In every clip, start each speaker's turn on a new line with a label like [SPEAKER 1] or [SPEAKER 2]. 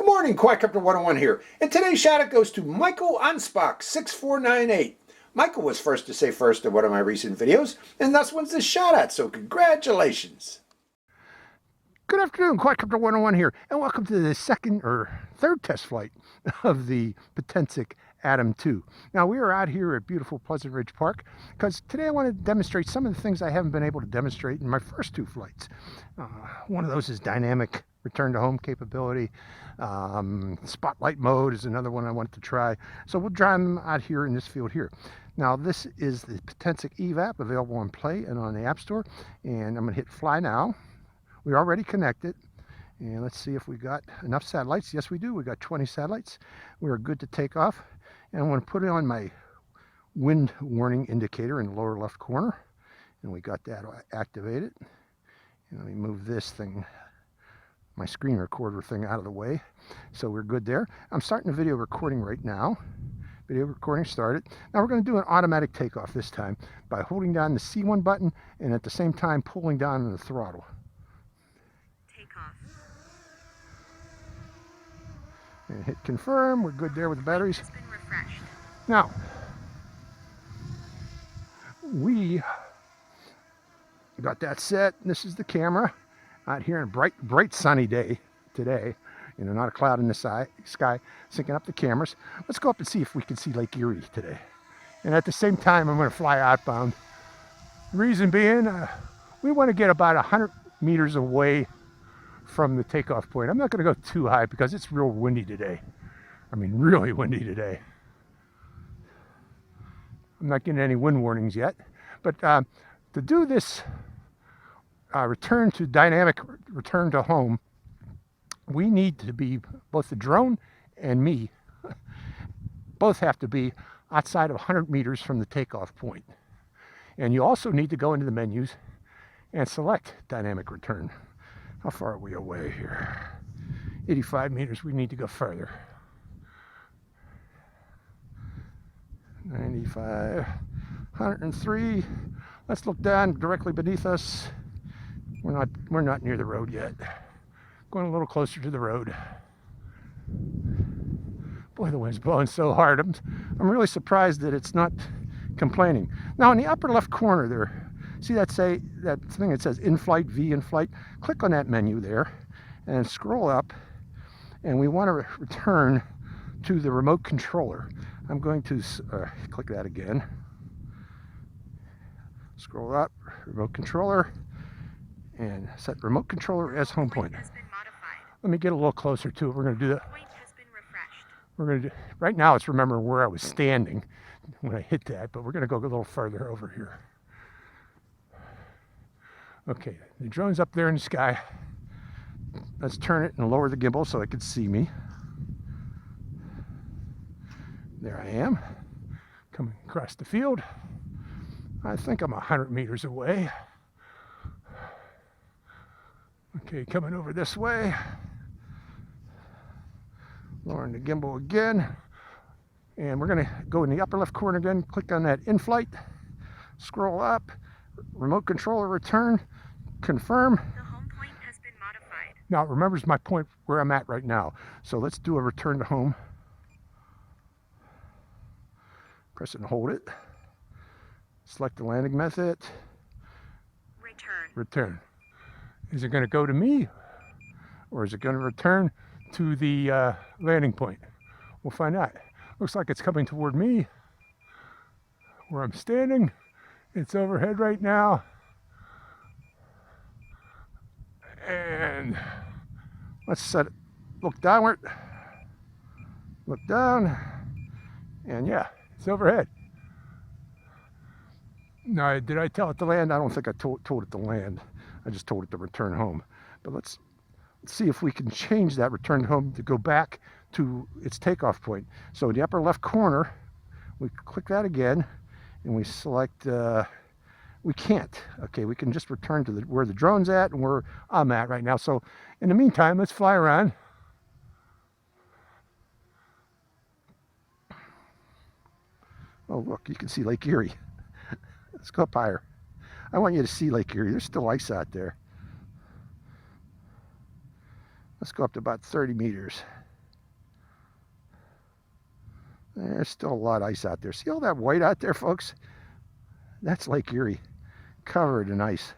[SPEAKER 1] morning, Quadcopter 101 here, and today's shout out goes to Michael Anspach 6498. Michael was first to say first in one of my recent videos, and thus wins the shout out, so congratulations. Good afternoon, Quadcopter 101 here, and welcome to the second or third test flight of the Potensic Atom 2. Now, we are out here at beautiful Pleasant Ridge Park because today I want to demonstrate some of the things I haven't been able to demonstrate in my first two flights. One of those is dynamic return to home capability. Spotlight mode is another one I want to try. So we'll try them out here in this field here. Now, this is the Potensic Eve app available on Play and on the App Store, and I'm going to hit Fly Now. We're already connected, and let's see if we got enough satellites. Yes, we do. We got 20 satellites. We're good to take off, and I'm going to put it on my wind warning indicator in the lower left corner, and we got that activated. And let me move this thing, my screen recorder thing, out of the way, so we're good there. I'm starting the video recording right now. Video recording started. Now we're going to do an automatic takeoff this time by holding down the C1 button and at the same time pulling down on the throttle. And hit confirm. We're good there with the batteries.
[SPEAKER 2] Has been refreshed.
[SPEAKER 1] Now, we got that set. This is the camera out here on a bright sunny day today. You know, not a cloud in the sky, syncing up the cameras. Let's go up and see if we can see Lake Erie today. And at the same time, I'm going to fly outbound. The reason being, we want to get about 100 meters away from the takeoff point. I'm not going to go too high because it's real windy today. I mean, really windy today. I'm not getting any wind warnings yet. But to do this return to dynamic return to home, we need to be, both the drone and me, both have to be outside of 100 meters from the takeoff point. And you also need to go into the menus and select dynamic return. How far are we away here? 85 meters. We need to go further. 95, 103. Let's look down directly beneath us. We're not near the road yet. Going a little closer to the road. Boy, the wind's blowing so hard. I'm really surprised that it's not complaining. Now, in the upper left corner there, see that thing that says in-flight, V in-flight? Click on that menu there and scroll up, and we want to return to the remote controller. I'm going to click that again. Scroll up, remote controller, and set remote controller as home point. Let me get a little closer to it. We're going to do that. We're going to do, right now it's remembering where I was standing when I hit that, but we're going to go a little further over here. Okay, the drone's up there in the sky. Let's turn it and lower the gimbal so it can see me. There I am, coming across the field. I think I'm 100 meters away. Okay, coming over this way. Lowering the gimbal again. And we're going to go in the upper left corner again, click on that in-flight, scroll up, remote controller return, confirm.
[SPEAKER 2] The home point has been modified.
[SPEAKER 1] Now it remembers my point where I'm at right now. So let's do a return to home. Press it and hold it. Select the landing method. Return. Is it going to go to me, or is it going to return to the landing point? We'll find out. Looks like it's coming toward me, where I'm standing. It's overhead right now. And let's set it, look downward, look down, and yeah, it's overhead. Now, did I tell it to land? I don't think I told it to land. I just told it to return home. But let's see if we can change that return home to go back to its takeoff point. So in the upper left corner, we click that again, and we select, we can't. Okay, we can just return to where the drone's at and where I'm at right now. So in the meantime, let's fly around. Oh, look, you can see Lake Erie. Let's go up higher. I want you to see Lake Erie. There's still ice out there. Let's go up to about 30 meters. There's still a lot of ice out there. See all that white out there, folks? That's Lake Erie, covered in ice.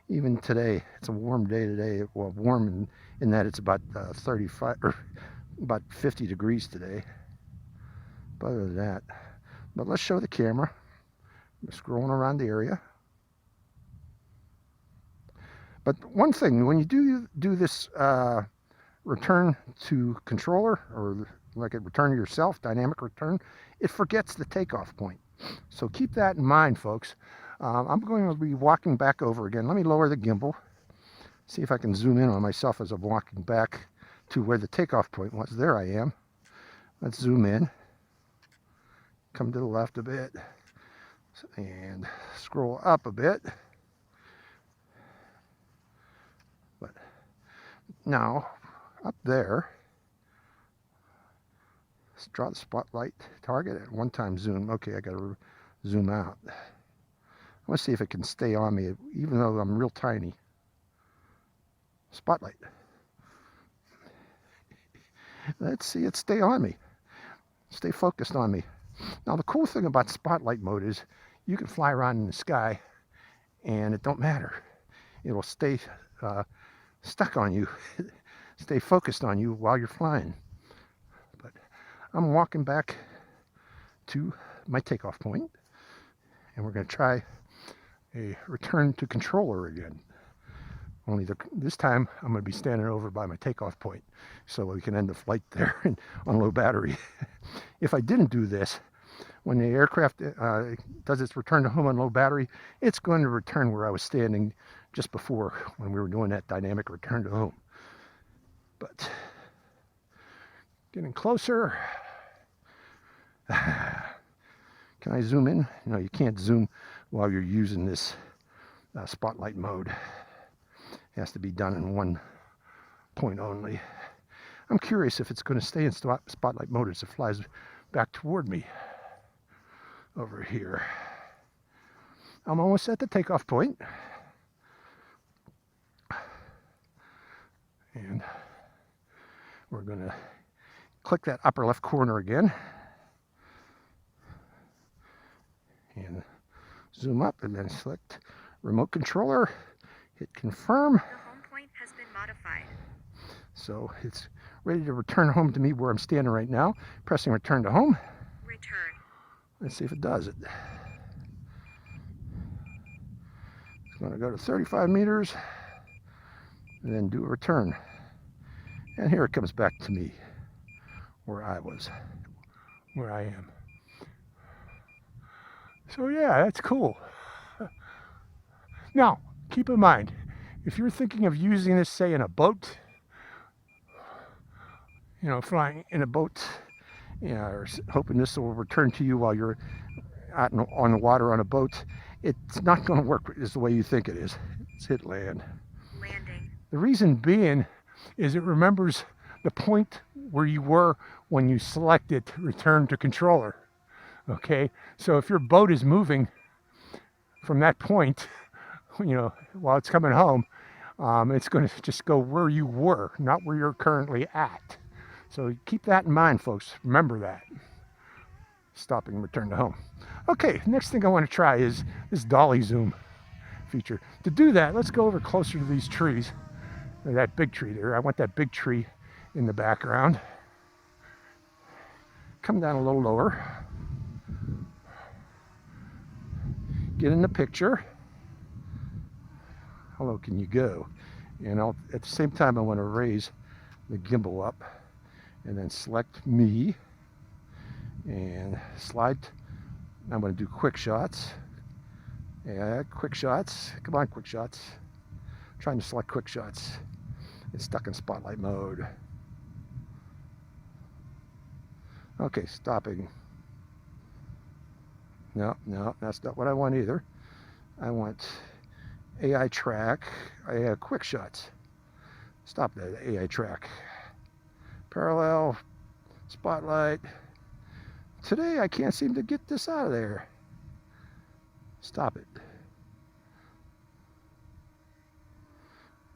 [SPEAKER 1] Even today, it's a warm day today. Well, warm in that it's about 35 or about 50 degrees today. But other than that, but let's show the camera. I'm scrolling around the area. But one thing, when you do this return to controller, or like a return to yourself, dynamic return, it forgets the takeoff point. So keep that in mind, folks. I'm going to be walking back over again. Let me lower the gimbal. See if I can zoom in on myself as I'm walking back to where the takeoff point was. There I am. Let's zoom in. Come to the left a bit. And scroll up a bit. But now, up there, let's draw the spotlight target at one-time zoom. Okay, I got to zoom out. I want to see if it can stay on me, even though I'm real tiny. Spotlight. Let's see it stay on me. Stay focused on me. Now, the cool thing about spotlight mode is you can fly around in the sky and it don't matter. It'll stay stuck on you, stay focused on you while you're flying. But I'm walking back to my takeoff point, and we're going to try a return to controller again. Only this time I'm going to be standing over by my takeoff point so we can end the flight there on low battery. If I didn't do this, when the aircraft does its return to home on low battery, it's going to return where I was standing just before when we were doing that dynamic return to home. But getting closer. Can I zoom in? No, you can't zoom while you're using this spotlight mode. It has to be done in one point only. I'm curious if it's going to stay in spotlight mode as it flies back toward me over here. I'm almost at the takeoff point. And we're going to click that upper left corner again. And zoom up and then select remote controller. Hit confirm.
[SPEAKER 2] Your home point has been modified.
[SPEAKER 1] So it's ready to return home to me where I'm standing right now. Pressing return to home.
[SPEAKER 2] Return.
[SPEAKER 1] Let's see if it does it. It's going to go to 35 meters and then do a return. And here it comes back to me where I was, where I am. So yeah, that's cool. Now, keep in mind, if you're thinking of using this, say, in a boat, you know, flying in a boat, you know, or hoping this will return to you while you're out on the water on a boat, it's not going to work is the way you think it is. Let's hit land.
[SPEAKER 2] Landing.
[SPEAKER 1] The reason being is it remembers the point where you were when you selected return to controller. Okay, so if your boat is moving from that point, you know, while it's coming home, it's going to just go where you were, not where you're currently at. So keep that in mind, folks. Remember that. Stopping return to home. Okay, next thing I want to try is this Dolly Zoom feature. To do that, let's go over closer to these trees. That big tree there. I want that big tree in the background. Come down a little lower. Get in the picture. How low can you go? And at the same time, I want to raise the gimbal up and then select me and slide. I'm going to do quick shots. Yeah, quick shots. Come on, quick shots. I'm trying to select quick shots. It's stuck in spotlight mode. Okay, stopping. No, that's not what I want either. I want AI track, quick shots. Stop that AI track. Parallel, spotlight. Today I can't seem to get this out of there. Stop it.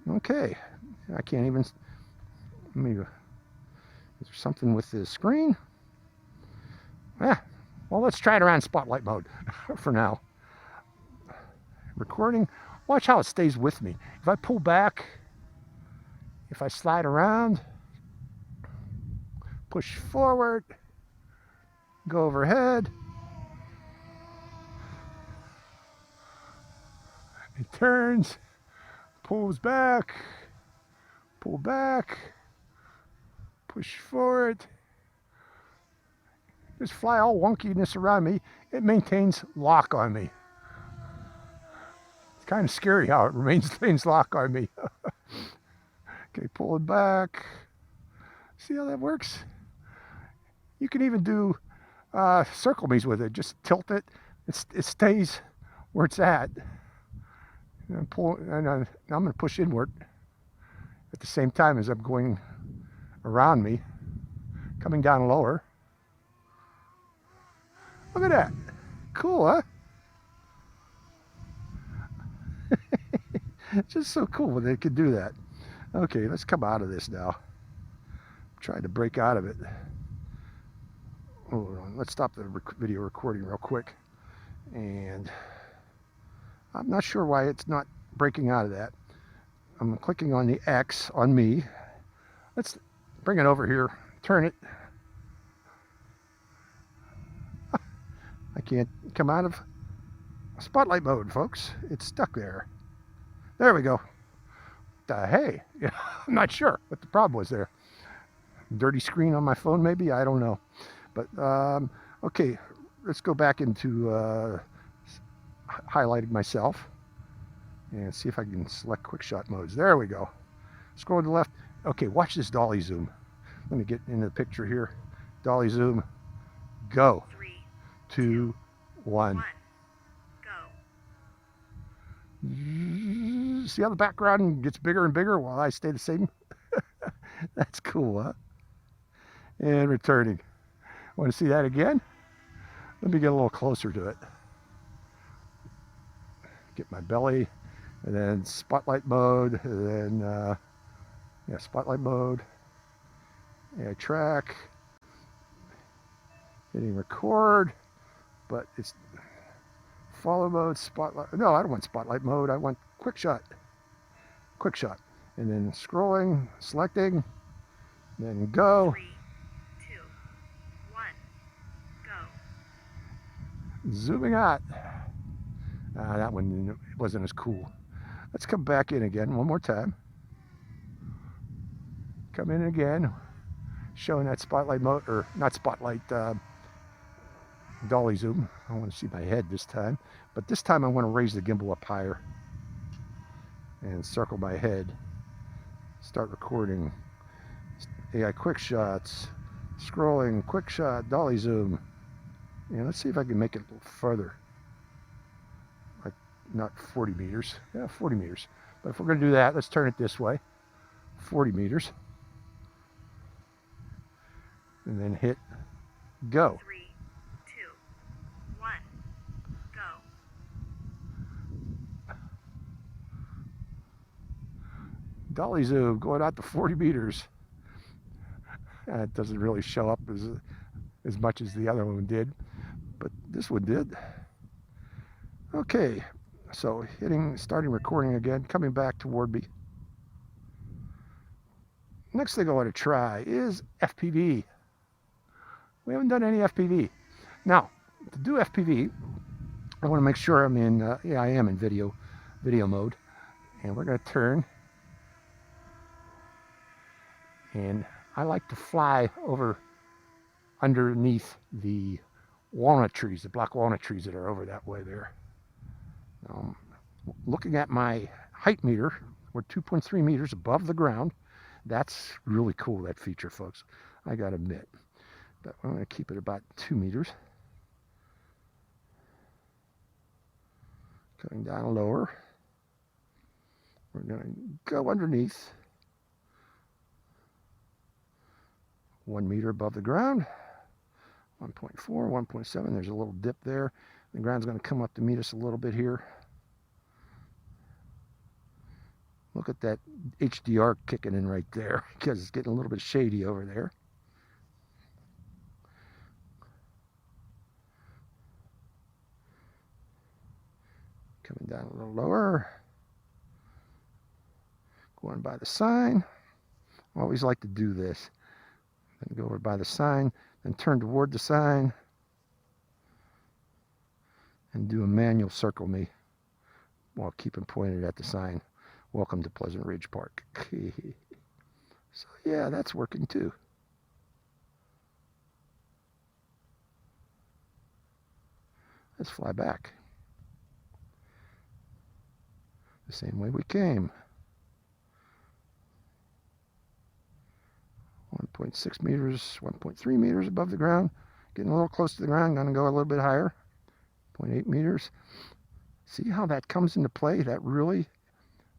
[SPEAKER 1] Okay, I can't even, is there something with the screen?
[SPEAKER 3] Well, let's try it around spotlight mode for now. Recording. Watch how it stays with me. If I pull back, if I slide around, push forward, go overhead, it turns, pulls back, pull back, push forward. Just fly all wonkiness around me. It maintains lock on me. It's kind of scary how it maintains lock on me. Okay, pull it back. See how that works? You can even do circle maze with it. Just tilt it. It stays where it's at. And pull, and I'm going to push inward at the same time as I'm going around me, coming down lower. Look at that. Cool, huh? Just so cool when they could do that. Okay, let's come out of this now. I'm trying to break out of it. Hold on. Let's stop the video recording real quick. And I'm not sure why it's not breaking out of that. I'm clicking on the X on me. Let's bring it over here. Turn it. I can't come out of spotlight mode, folks. It's stuck there. There we go. Hey, yeah, I'm not sure what the problem was there. Dirty screen on my phone, maybe? I don't know. But, okay, let's go back into highlighting myself and see if I can select Quickshot modes. There we go. Scroll to the left. Okay, watch this Dolly Zoom. Let me get into the picture here. Dolly Zoom. Go.
[SPEAKER 2] 3,
[SPEAKER 3] 2, 1.
[SPEAKER 2] Go.
[SPEAKER 3] See how the background gets bigger and bigger while I stay the same? That's cool, huh? And returning. Want to see that again? Let me get a little closer to it. Get my belly, and then spotlight mode, and then, yeah, spotlight mode. Yeah, track. Hitting record, but it's follow mode, spotlight. No, I don't want spotlight mode. I want Quickshot. Quickshot. And then scrolling, selecting, then go.
[SPEAKER 2] 3, 2, 1. Go.
[SPEAKER 3] Zooming out. That one wasn't as cool. Let's come back in again one more time. Come in again, showing that spotlight mode, or not spotlight, Dolly Zoom. I want to see my head this time, but this time I want to raise the gimbal up higher and circle my head. Start recording. AI quick shots, scrolling, quick shot, Dolly Zoom. And let's see if I can make it a little further. Like not 40 meters. Yeah, 40 meters. But if we're going to do that, let's turn it this way. 40 meters. And then hit go.
[SPEAKER 2] 3, 2, 1. Go.
[SPEAKER 3] Dolly Zoom going out to 40 meters. It doesn't really show up as much as the other one did, but this one did. Okay, so starting recording again, coming back toward me. Next thing I want to try is FPV. We haven't done any FPV. Now, to do FPV, I want to make sure I'm in, yeah, I am in video mode. And we're going to turn. And I like to fly over underneath the walnut trees, the black walnut trees that are over that way there. Looking at my height meter, we're 2.3 meters above the ground. That's really cool, that feature, folks. I gotta admit. But I'm gonna keep it about 2 meters. Coming down lower. We're gonna go underneath. 1 meter above the ground. 1.4, 1.7. There's a little dip there. The ground's going to come up to meet us a little bit here. Look at that HDR kicking in right there because it's getting a little bit shady over there. Coming down a little lower. Going by the sign. I always like to do this. Then go over by the sign, then turn toward the sign, and do a manual circle me while keeping pointed at the sign. Welcome to Pleasant Ridge Park. So yeah, that's working too. Let's fly back. The same way we came. 1.6 meters, 1.3 meters above the ground. Getting a little close to the ground. Going to go a little bit higher. 0.8 meters. See how that comes into play? That really,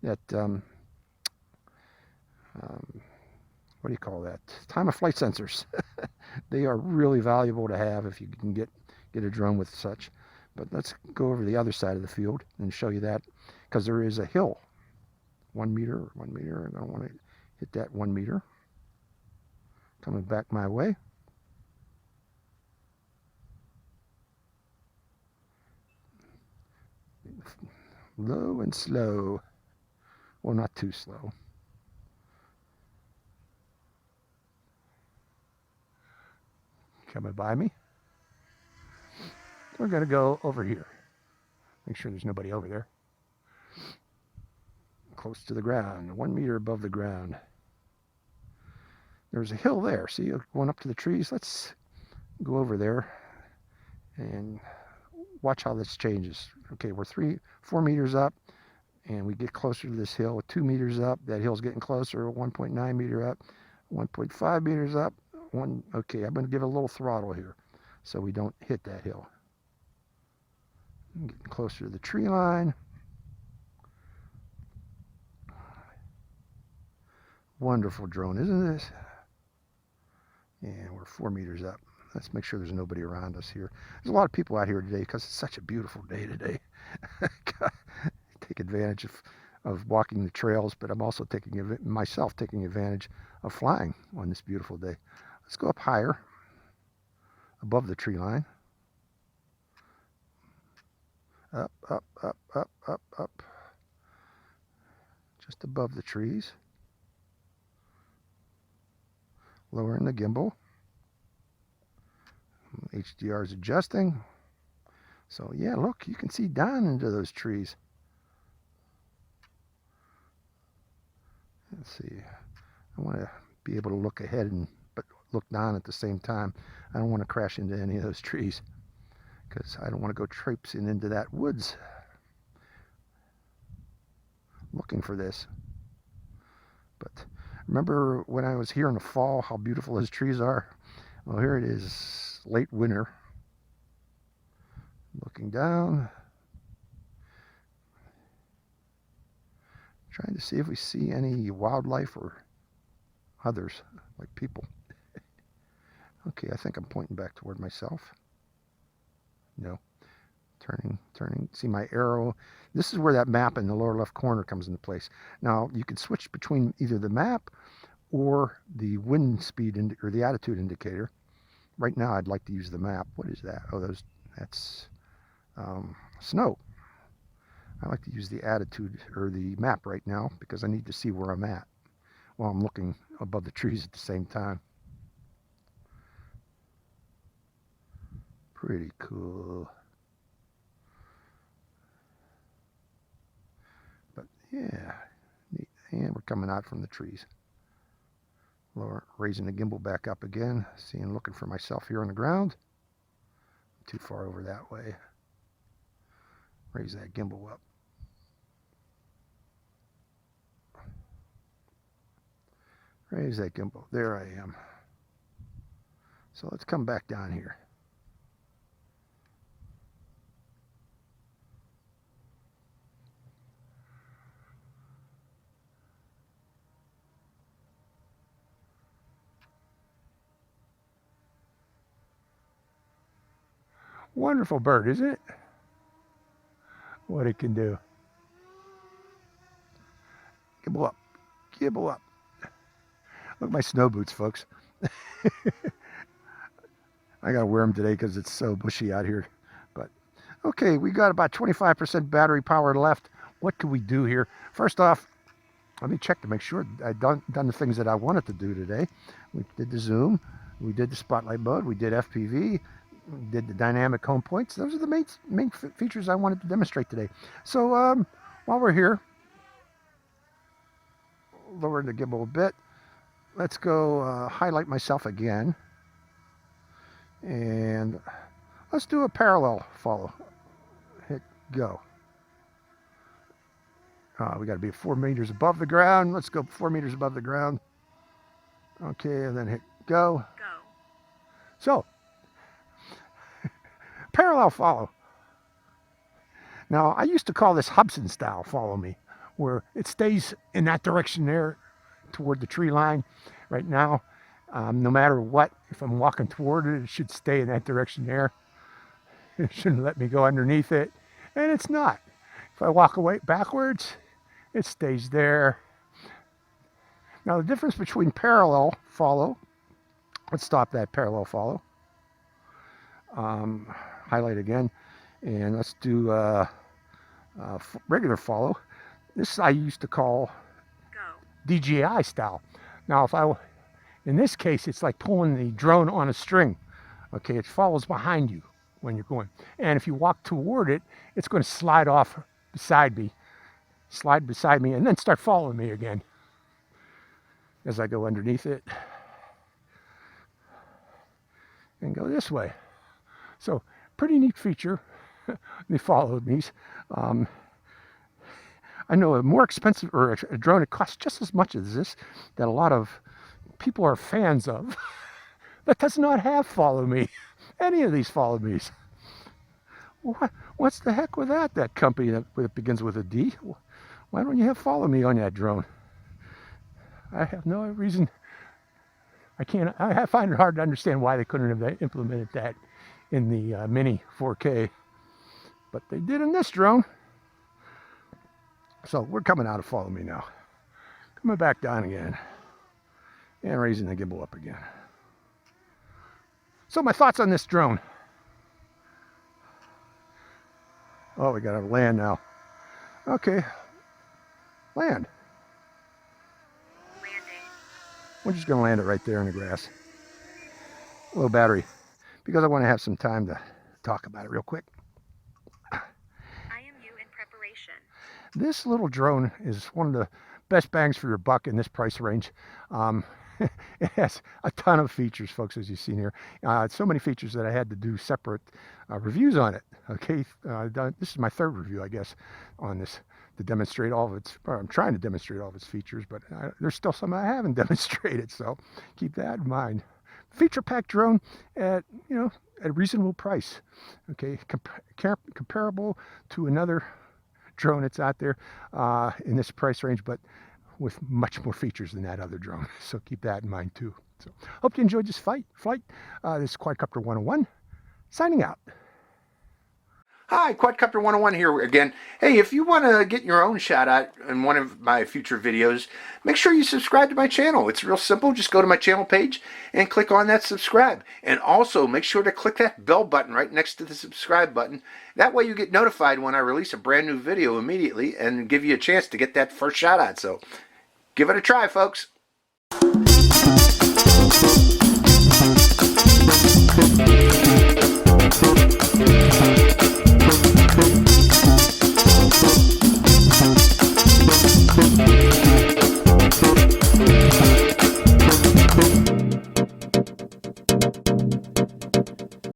[SPEAKER 3] that, what do you call that? Time of flight sensors. They are really valuable to have if you can get a drone with such. But let's go over the other side of the field and show you that, because there is a hill. 1 meter, 1 meter. I don't want to hit that 1 meter. Coming back my way. Low and slow. Well, not too slow. Coming by me. We're going to go over here. Make sure there's nobody over there. Close to the ground, 1 meter above the ground. There's a hill there. See, going up to the trees. Let's go over there and watch how this changes. Okay, we're 4 meters up, and we get closer to this hill. 2 meters up, that hill's getting closer. 1.9 meter up, 1.5 meters up. Okay, I'm going to give it a little throttle here so we don't hit that hill. I'm getting closer to the tree line. Wonderful drone, isn't it? And we're 4 meters up. Let's make sure there's nobody around us here. There's a lot of people out here today because it's such a beautiful day today. Take advantage of walking the trails, but I'm also taking advantage of flying on this beautiful day. Let's go up higher, above the tree line. Up, up, up, up, up, up. Just above the trees. Lowering the gimbal. HDR is adjusting. So yeah, look, you can see down into those trees. Let's see. I want to be able to look ahead but look down at the same time. I don't want to crash into any of those trees because I don't want to go traipsing into that woods looking for this. But remember when I was here in the fall, how beautiful those trees are? Well, here it is, late winter. Looking down. Trying to see if we see any wildlife or others, like people. Okay, I think I'm pointing back toward myself. No. Turning. See my arrow? This is where that map in the lower left corner comes into place. Now, you can switch between either the map or the wind speed or the attitude indicator. Right now, I'd like to use the map. What is that? Oh, that's snow. I like to use the attitude or the map right now because I need to see where I'm at while I'm looking above the trees at the same time. Pretty cool. But yeah, neat. And we're coming out from the trees. Raising the gimbal back up again, looking for myself here on the ground. Too far over that way. Raise that gimbal up. Raise that gimbal. There I am. So let's come back down here. Wonderful bird, isn't it? What it can do. Gibble up. Gibble up. Look at my snow boots, folks. I gotta wear them today because it's so bushy out here. But Okay, we got about 25% battery power left. What can we do here? First off, let me check to make sure I've done the things that I wanted to do today. We did the zoom, we did the spotlight mode, we did FPV, we did the dynamic home points. Those are the main features I wanted to demonstrate today. So while we're here, lower the gimbal a bit. Let's go highlight myself again. And let's do a parallel follow. Hit go. We got to be 4 meters above the ground. Let's go 4 meters above the ground. Okay, and then hit go.
[SPEAKER 2] Go.
[SPEAKER 3] So, parallel follow. Now, I used to call this Hobson style follow me, where it stays in that direction there toward the tree line. Right now, no matter what, if I'm walking toward it, it should stay in that direction there. It shouldn't let me go underneath it, and it's not. If I walk away backwards, it stays there. Now the difference between parallel follow, let's stop that parallel follow. Highlight again, and let's do regular follow. This I used to call DJI style. Now in this case, it's like pulling the drone on a string. Okay, it follows behind you when you're going. And if you walk toward it, it's going to slide off beside me, and then start following me again as I go underneath it and go this way. So pretty neat feature. They followed me. I know a more expensive or a drone, it costs just as much as this, that a lot of people are fans of, that does not have follow me. Any of these follow me's. What's the heck with that company that begins with a D? Why don't you have follow me on that drone? I have no reason. I find it hard to understand why they couldn't have implemented that in the Mini 4K, but they did in this drone. So we're coming out of follow me now. Coming back down again and raising the gimbal up again. So my thoughts on this drone. Oh, we got to land now. Okay, land.
[SPEAKER 2] Landing.
[SPEAKER 3] We're just going to land it right there in the grass. Low battery, because I want to have some time to talk about it real quick.
[SPEAKER 2] IMU in preparation.
[SPEAKER 3] This little drone is one of the best bangs for your buck in this price range. It has a ton of features, folks, as you've seen here. So many features that I had to do separate reviews on it. Okay, this is my third review, I guess, on this to demonstrate all of its. I'm trying to demonstrate all of its features, but there's still some I haven't demonstrated. So keep that in mind. Feature-packed drone at at a reasonable price. Okay, comparable to another drone that's out there in this price range, but with much more features than that other drone. So keep that in mind too. So hope you enjoyed this flight. This is Quadcopter 101, signing out.
[SPEAKER 1] Hi, Quadcopter 101 here again. Hey, if you want to get your own shout out in one of my future videos, make sure you subscribe to my channel. It's real simple. Just go to my channel page and click on that subscribe. And also make sure to click that bell button right next to the subscribe button. That way you get notified when I release a brand new video immediately and give you a chance to get that first shout out. So give it a try, folks.